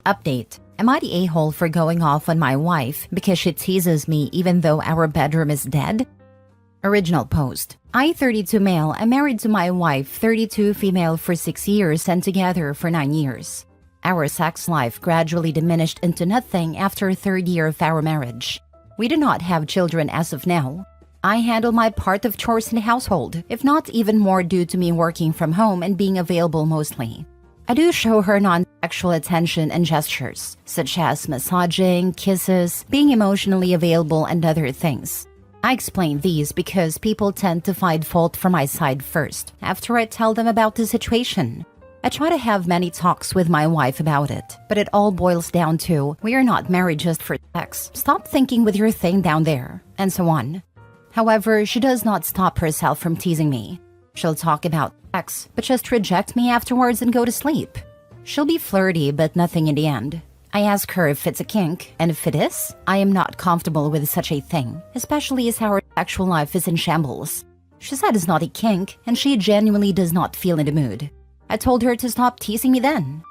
Update. Am I the a-hole for going off on my wife because she teases me even though our bedroom is dead? Original post. I, 32 male, am married to my wife, 32 female, for 6 years and together for 9 years. Our sex life gradually diminished into nothing after 3rd year of our marriage. We do not have children as of now. I handle my part of chores in the household, if not even more due to me working from home and being available mostly. I do show her non-sexual attention and gestures, such as massaging, kisses, being emotionally available, and other things. I explain these because people tend to find fault from my side first, after I tell them about the situation. I try to have many talks with my wife about it, but it all boils down to, we are not married just for sex, stop thinking with your thing down there, and so on. However, she does not stop herself from teasing me. She'll talk about sex, but just reject me afterwards and go to sleep. She'll be flirty, but nothing in the end. I ask her if it's a kink, and if it is, I am not comfortable with such a thing, especially as our sexual life is in shambles. She said it's not a kink, and she genuinely does not feel in the mood. I told her to stop teasing me then.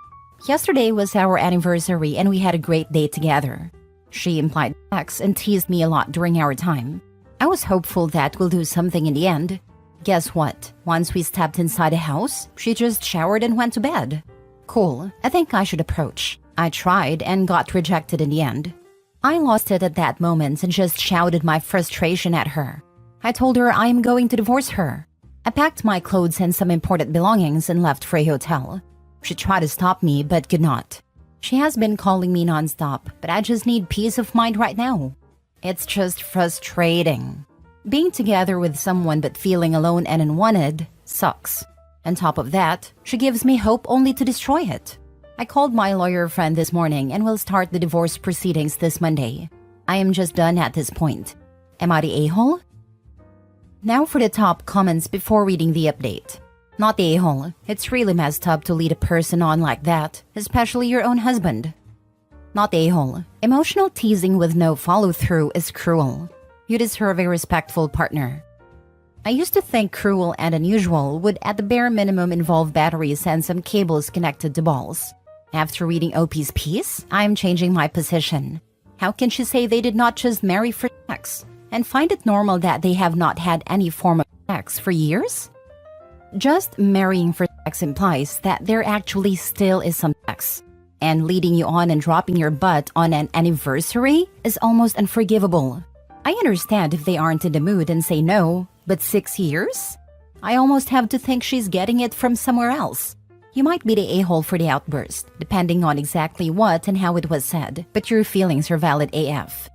Yesterday was our anniversary and we had a great day together. She implied sex and teased me a lot during our time. I was hopeful that we'll do something in the end. Guess what? Once we stepped inside the house, she just showered and went to bed. Cool, I think I should approach. I tried and got rejected in the end. I lost it at that moment and just shouted my frustration at her. I told her I am going to divorce her. I packed my clothes and some important belongings and left for a hotel. She tried to stop me but could not. She has been calling me nonstop, but I just need peace of mind right now. It's just frustrating. Being together with someone but feeling alone and unwanted sucks. On top of that, she gives me hope only to destroy it. I called my lawyer friend this morning and will start the divorce proceedings this Monday. I am just done at this point. Am I the a-hole? Now for the top comments before reading the update. Not the a-hole. It's really messed up to lead a person on like that, especially your own husband. Not the a-hole. Emotional teasing with no follow-through is cruel. You deserve a respectful partner. I used to think cruel and unusual would at the bare minimum involve batteries and some cables connected to balls. After reading OP's piece, I'm changing my position. How can she say they did not just marry for sex and find it normal that they have not had any form of sex for years? Just marrying for sex implies that there actually still is some sex. And leading you on and dropping your butt on an anniversary is almost unforgivable. I understand if they aren't in the mood and say no, but 6 years? I almost have to think she's getting it from somewhere else. You might be the a-hole for the outburst, depending on exactly what and how it was said, but your feelings are valid AF.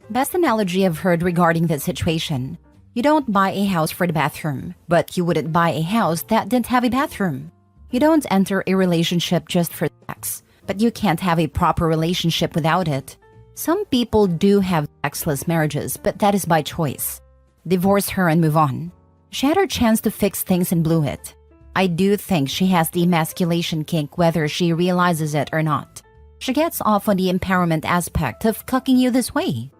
Best analogy I've heard regarding this situation. You don't buy a house for the bathroom, but you wouldn't buy a house that didn't have a bathroom. You don't enter a relationship just for sex, but you can't have a proper relationship without it. Some people do have sexless marriages, but that is by choice. Divorce her and move on. She had her chance to fix things and blew it. I do think she has the emasculation kink whether she realizes it or not. She gets off on the empowerment aspect of cucking you this way.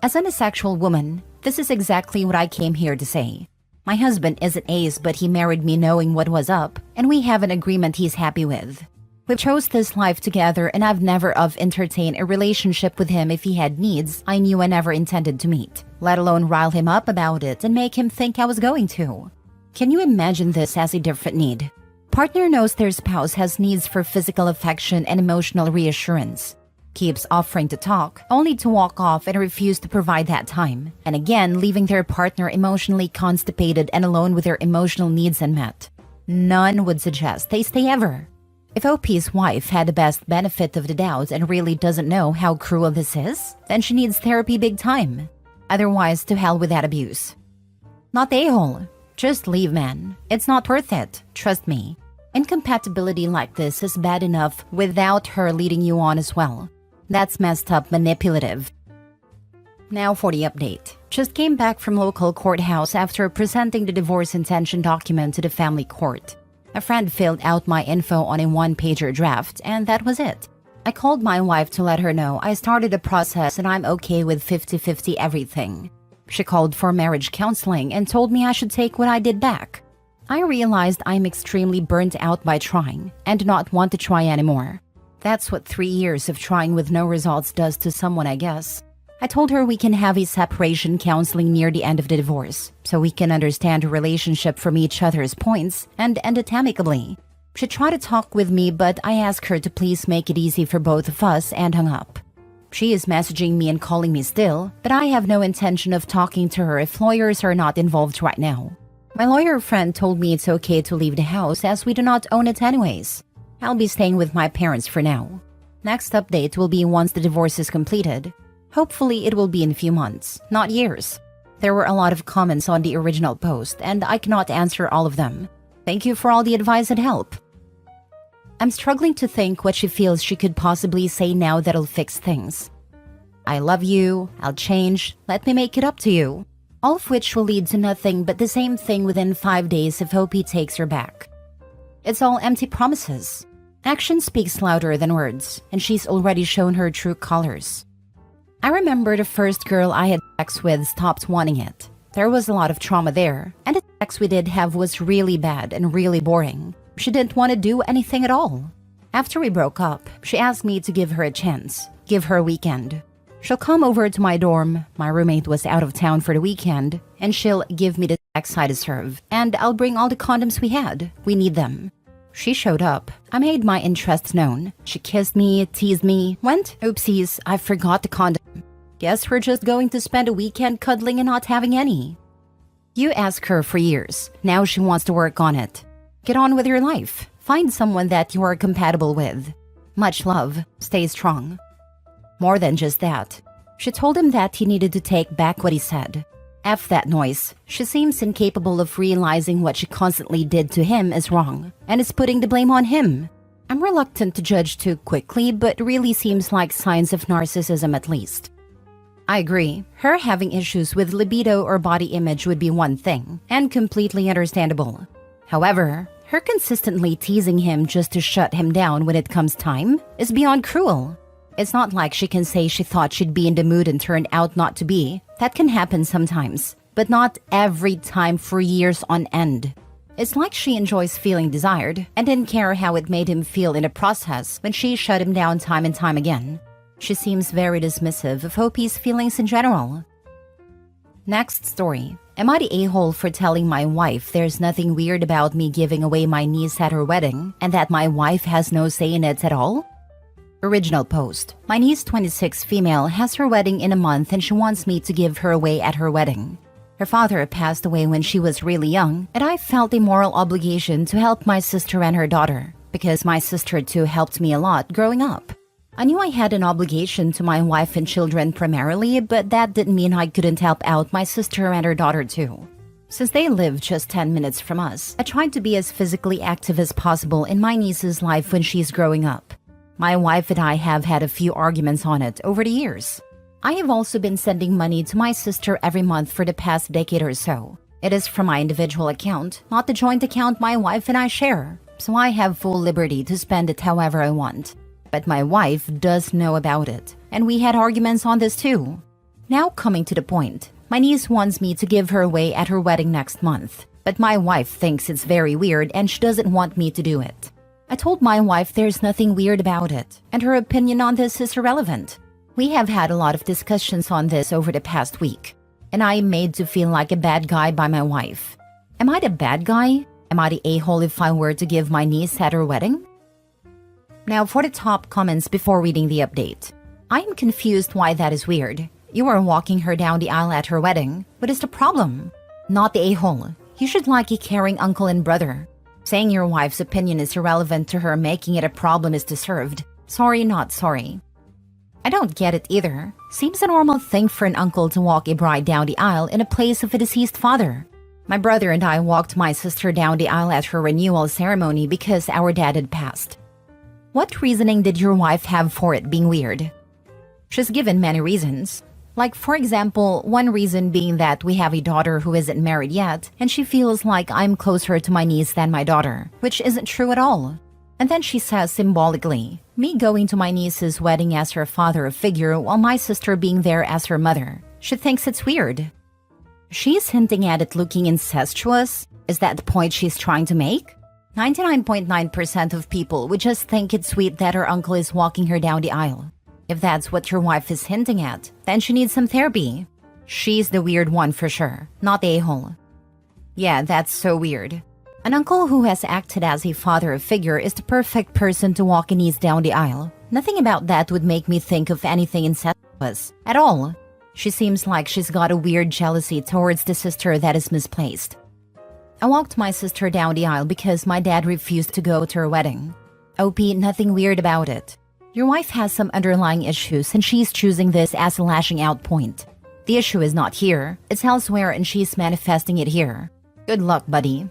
As an asexual woman, this is exactly what I came here to say. My husband is an ace, but he married me knowing what was up, and we have an agreement he's happy with. We chose this life together and I've never entertained a relationship with him if he had needs I knew I never intended to meet, let alone rile him up about it and make him think I was going to. Can you imagine this as a different need? Partner knows their spouse has needs for physical affection and emotional reassurance. Keeps offering to talk, only to walk off and refuse to provide that time, and again leaving their partner emotionally constipated and alone with their emotional needs unmet. None would suggest they stay ever. If OP's wife had the best benefit of the doubt and really doesn't know how cruel this is, then she needs therapy big time. Otherwise, to hell with that abuse. Not the a-hole. Just leave, man. It's not worth it. Trust me. Incompatibility like this is bad enough without her leading you on as well. That's messed up manipulative. Now for the update. Just came back from local courthouse after presenting the divorce intention document to the family court. A friend filled out my info on a one-pager draft, and that was it. I called my wife to let her know I started the process and I'm okay with 50-50 everything. She called for marriage counseling and told me I should take what I did back. I realized I'm extremely burnt out by trying and do not want to try anymore. That's what 3 years of trying with no results does to someone, I guess. I told her we can have a separation counseling near the end of the divorce, so we can understand the relationship from each other's points and end it amicably. She tried to talk with me, but I asked her to please make it easy for both of us and hung up. She is messaging me and calling me still, but I have no intention of talking to her if lawyers are not involved right now. My lawyer friend told me it's okay to leave the house as we do not own it anyways. I'll be staying with my parents for now. Next update will be once the divorce is completed. Hopefully it will be in a few months, not years. There were a lot of comments on the original post and I cannot answer all of them. Thank you for all the advice and help. I'm struggling to think what she feels she could possibly say now that'll fix things. I love you, I'll change, let me make it up to you. All of which will lead to nothing but the same thing within 5 days if Hopi takes her back. It's all empty promises. Action speaks louder than words, and she's already shown her true colors. I remember the first girl I had sex with stopped wanting it. There was a lot of trauma there, and the sex we did have was really bad and really boring. She didn't want to do anything at all. After we broke up, she asked me to give her a chance, give her a weekend. She'll come over to my dorm, my roommate was out of town for the weekend, and she'll give me the sex I deserve, and I'll bring all the condoms we had. We need them. She showed up. I made my interests known. She kissed me, teased me, went, oopsies, I forgot the condom. Guess we're just going to spend a weekend cuddling and not having any. You ask her for years. Now she wants to work on it. Get on with your life. Find someone that you are compatible with. Much love. Stay strong. More than just that. She told him that he needed to take back what he said. F that noise. She seems incapable of realizing what she constantly did to him is wrong, and is putting the blame on him. I'm reluctant to judge too quickly, but really seems like signs of narcissism at least. I agree. Her having issues with libido or body image would be one thing, and completely understandable. However, her consistently teasing him just to shut him down when it comes time is beyond cruel. It's not like she can say she thought she'd be in the mood and turned out not to be. That can happen sometimes, but not every time for years on end. It's like she enjoys feeling desired and didn't care how it made him feel in the process when she shut him down time and time again. She seems very dismissive of Hopi's feelings in general. Next story. Am I the a-hole for telling my wife there's nothing weird about me giving away my niece at her wedding and that my wife has no say in it at all? Original post. My niece, 26 female, has her wedding in a month and she wants me to give her away at her wedding. Her father passed away when she was really young, and I felt a moral obligation to help my sister and her daughter, because my sister too helped me a lot growing up. I knew I had an obligation to my wife and children primarily, but that didn't mean I couldn't help out my sister and her daughter too. Since they live just 10 minutes from us, I tried to be as physically active as possible in my niece's life when she's growing up. My wife and I have had a few arguments on it over the years. I have also been sending money to my sister every month for the past decade or so. It is from my individual account, not the joint account my wife and I share, so I have full liberty to spend it however I want. But my wife does know about it, and we had arguments on this too. Now coming to the point, my niece wants me to give her away at her wedding next month, but my wife thinks it's very weird and she doesn't want me to do it. I told my wife there's nothing weird about it, and her opinion on this is irrelevant. We have had a lot of discussions on this over the past week, and I am made to feel like a bad guy by my wife. Am I the bad guy? Am I the a-hole if I were to give my niece at her wedding? Now for the top comments before reading the update. I am confused why that is weird. You are walking her down the aisle at her wedding. What is the problem? Not the a-hole. You should like a caring uncle and brother. Saying your wife's opinion is irrelevant to her making it a problem is deserved. Sorry, not sorry. I don't get it either. Seems a normal thing for an uncle to walk a bride down the aisle in a place of a deceased father. My brother and I walked my sister down the aisle at her renewal ceremony because our dad had passed. What reasoning did your wife have for it being weird? She's given many reasons. Like, for example, one reason being that we have a daughter who isn't married yet, and she feels like I'm closer to my niece than my daughter, which isn't true at all. And then she says symbolically, me going to my niece's wedding as her father figure while my sister being there as her mother. She thinks it's weird. She's hinting at it looking incestuous? Is that the point she's trying to make? 99.9% of people would just think it's sweet that her uncle is walking her down the aisle. If that's what your wife is hinting at, then she needs some therapy. She's the weird one for sure, not the a-hole. Yeah, that's so weird. An uncle who has acted as a father figure is the perfect person to walk in knees down the aisle. Nothing about that would make me think of anything incestuous at all. She seems like she's got a weird jealousy towards the sister that is misplaced. I walked my sister down the aisle because my dad refused to go to her wedding. OP, nothing weird about it. Your wife has some underlying issues and she's choosing this as a lashing out point. The issue is not here, it's elsewhere and she's manifesting it here. Good luck, buddy.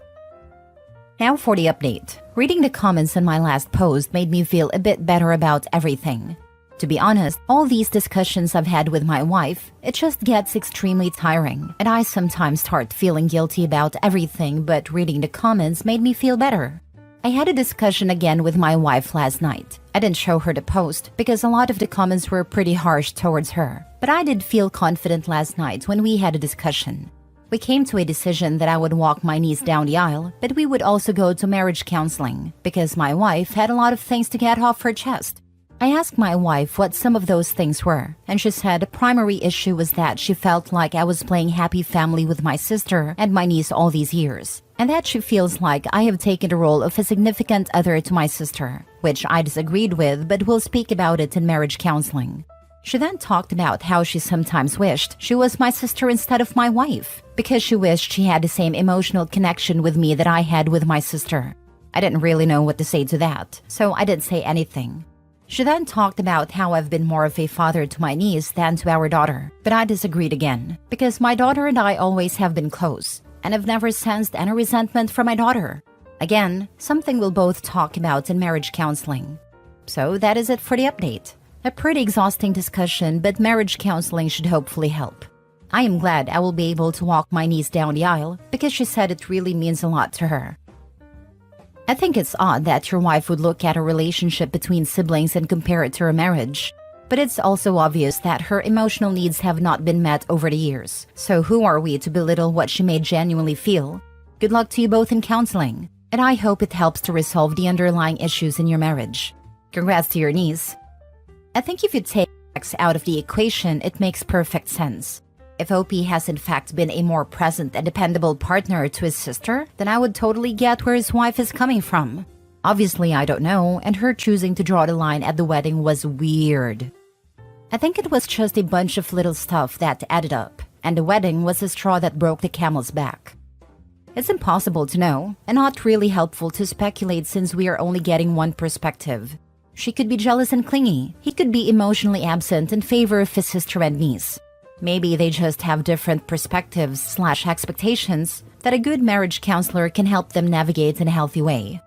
Now for the update. Reading the comments on my last post made me feel a bit better about everything. To be honest, all these discussions I've had with my wife, it just gets extremely tiring, and I sometimes start feeling guilty about everything, but reading the comments made me feel better. I had a discussion again with my wife last night. I didn't show her the post because a lot of the comments were pretty harsh towards her, but I did feel confident last night when we had a discussion. We came to a decision that I would walk my niece down the aisle, but we would also go to marriage counseling because my wife had a lot of things to get off her chest. I asked my wife what some of those things were, and she said the primary issue was that she felt like I was playing happy family with my sister and my niece all these years, and that she feels like I have taken the role of a significant other to my sister, which I disagreed with, but we'll speak about it in marriage counseling. She then talked about how she sometimes wished she was my sister instead of my wife, because she wished she had the same emotional connection with me that I had with my sister. I didn't really know what to say to that, so I didn't say anything. She then talked about how I've been more of a father to my niece than to our daughter, but I disagreed again, because my daughter and I always have been close, and I've never sensed any resentment from my daughter. Again, something we'll both talk about in marriage counseling. So that is it for the update. A pretty exhausting discussion, but marriage counseling should hopefully help. I am glad I will be able to walk my niece down the aisle because she said it really means a lot to her. I think it's odd that your wife would look at a relationship between siblings and compare it to her marriage. But it's also obvious that her emotional needs have not been met over the years. So who are we to belittle what she may genuinely feel? Good luck to you both in counseling, and I hope it helps to resolve the underlying issues in your marriage. Congrats to your niece. I think if you take sex out of the equation, it makes perfect sense. If OP has in fact been a more present and dependable partner to his sister, then I would totally get where his wife is coming from. Obviously, I don't know, and her choosing to draw the line at the wedding was weird. I think it was just a bunch of little stuff that added up, and the wedding was the straw that broke the camel's back. It's impossible to know, and not really helpful to speculate since we are only getting one perspective. She could be jealous and clingy. He could be emotionally absent in favor of his sister and niece. Maybe they just have different perspectives/expectations that a good marriage counselor can help them navigate in a healthy way.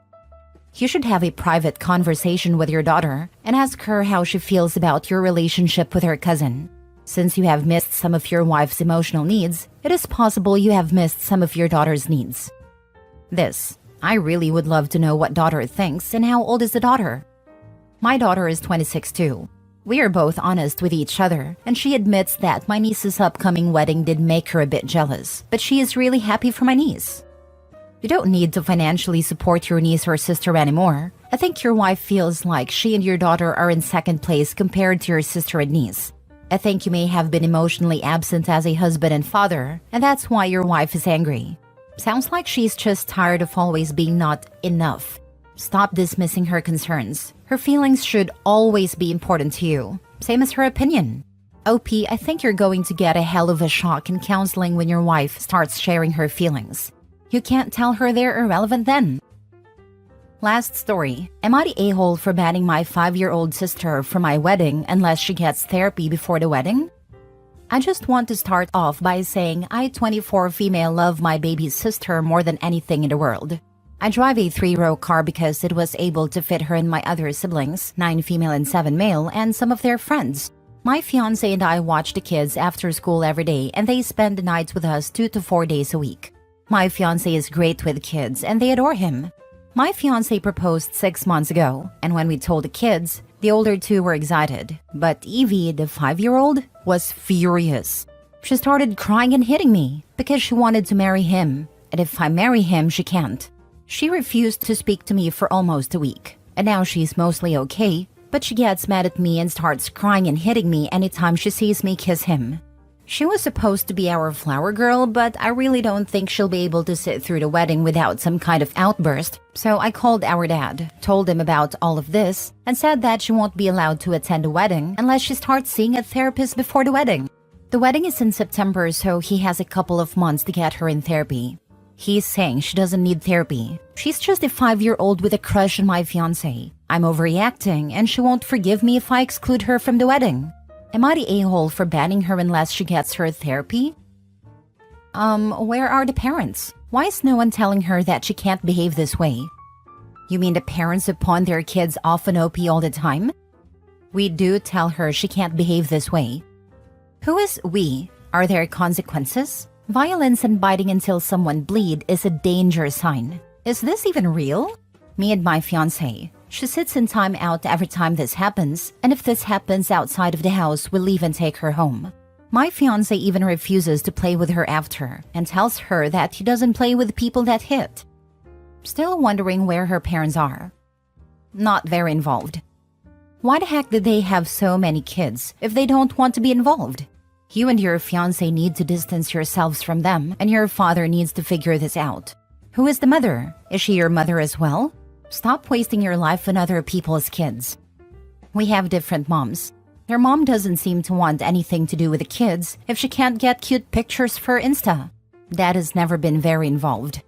You should have a private conversation with your daughter and ask her how she feels about your relationship with her cousin. Since you have missed some of your wife's emotional needs, it is possible you have missed some of your daughter's needs. I really would love to know what daughter thinks and how old is the daughter? My daughter is 26 too. We are both honest with each other, and she admits that my niece's upcoming wedding did make her a bit jealous, but she is really happy for my niece. You don't need to financially support your niece or sister anymore. I think your wife feels like she and your daughter are in second place compared to your sister and niece. I think you may have been emotionally absent as a husband and father, and that's why your wife is angry. Sounds like she's just tired of always being not enough. Stop dismissing her concerns. Her feelings should always be important to you, same as her opinion. OP, I think you're going to get a hell of a shock in counseling when your wife starts sharing her feelings. You can't tell her they're irrelevant then. Last story. Am I the a-hole for banning my 5-year-old sister from my wedding unless she gets therapy before the wedding? I just want to start off by saying I, 24 female, love my baby's sister more than anything in the world. I drive a 3-row car because it was able to fit her and my other siblings, 9 female and 7 male, and some of their friends. My fiancé and I watch the kids after school every day, and they spend the nights with us 2 to 4 days a week. My fiancé is great with kids, and they adore him. My fiancé proposed 6 months ago, and when we told the kids, the older 2 were excited. But Evie, the 5-year-old, was furious. She started crying and hitting me because she wanted to marry him, and if I marry him, she can't. She refused to speak to me for almost a week, and now she's mostly okay, but she gets mad at me and starts crying and hitting me anytime she sees me kiss him. She was supposed to be our flower girl, but I really don't think she'll be able to sit through the wedding without some kind of outburst. So I called our dad, told him about all of this, and said that she won't be allowed to attend the wedding unless she starts seeing a therapist before the wedding. The wedding is in September, so he has a couple of months to get her in therapy. He's saying she doesn't need therapy. She's just a 5-year-old with a crush on my fiancé. I'm overreacting, and she won't forgive me if I exclude her from the wedding. Am I the a-hole for banning her unless she gets her therapy? Where are the parents? Why is no one telling her that she can't behave this way? You mean the parents who pawn their kids off on OP all the time? We do tell her she can't behave this way. Who is we? Are there consequences? Violence and biting until someone bleed is a danger sign. Is this even real? Me and my fiancé. She sits in time out every time this happens, and if this happens outside of the house, we'll leave and take her home. My fiancé even refuses to play with her after, and tells her that he doesn't play with people that hit. Still wondering where her parents are. Not very involved. Why the heck did they have so many kids if they don't want to be involved? You and your fiancé need to distance yourselves from them, and your father needs to figure this out. Who is the mother? Is she your mother as well? Stop wasting your life on other people's kids. We have different moms. Their mom doesn't seem to want anything to do with the kids if she can't get cute pictures for Insta. Dad has never been very involved.